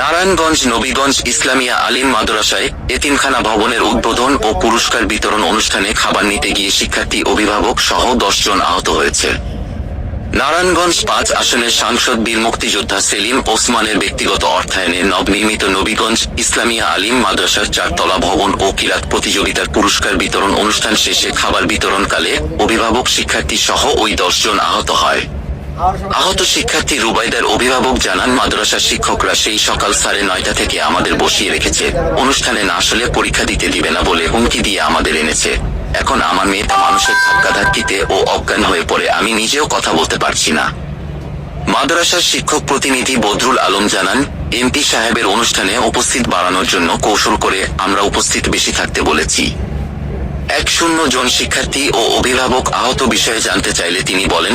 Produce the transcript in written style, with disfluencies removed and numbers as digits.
নারায়ণগঞ্জ নবীগঞ্জ ইসলামিয়া আলিম মাদ্রাসায় এতিমখানা ভবনের উদ্বোধন ও পুরস্কার বিতরণ অনুষ্ঠানে খাবার নিতে গিয়ে শিক্ষার্থী অভিভাবক সহ 10 জন আহত হয়েছে। নারায়ণগঞ্জ 5 আসনের সাংসদ বীর মুক্তিযোদ্ধা সেলিম ওসমানের ব্যক্তিগত অর্থায়নে নবনির্মিত নবীগঞ্জ ইসলামিয়া আলিম মাদ্রাসার 4 তলা ভবন ও কিরাত প্রতিযোগিতার পুরস্কার বিতরণ অনুষ্ঠান শেষে খাবার বিতরণকালে অভিভাবক শিক্ষার্থী সহ ওই 10 জন আহত হয়। আহত শিক্ষার্থী রুবাইদার অভিভাবক জানান, মাদ্রাসার শিক্ষকরা সেই সকাল 9:30 থেকে আমাদের বসিয়ে রেখেছে, অনুষ্ঠানে না আসলে পরীক্ষা দিতে দিবে না বলে হুমকি দিয়ে আমাদের এনেছে। এখন আমার মেয়েটা মানুষের ধাক্কাধাক্কিতে ও অজ্ঞান হয়ে পড়ে, আমি নিজেও কথা বলতে পারছি না। মাদ্রাসার শিক্ষক প্রতিনিধি বদরুল আলম জানান, এমপি সাহেবের অনুষ্ঠানে উপস্থিত বাড়ানোর জন্য কৌশল করে আমরা উপস্থিত বেশি থাকতে বলেছি। 100 জন শিক্ষার্থী ও অভিভাবক আহত বিষয়ে জানতে চাইলে তিনি বলেন,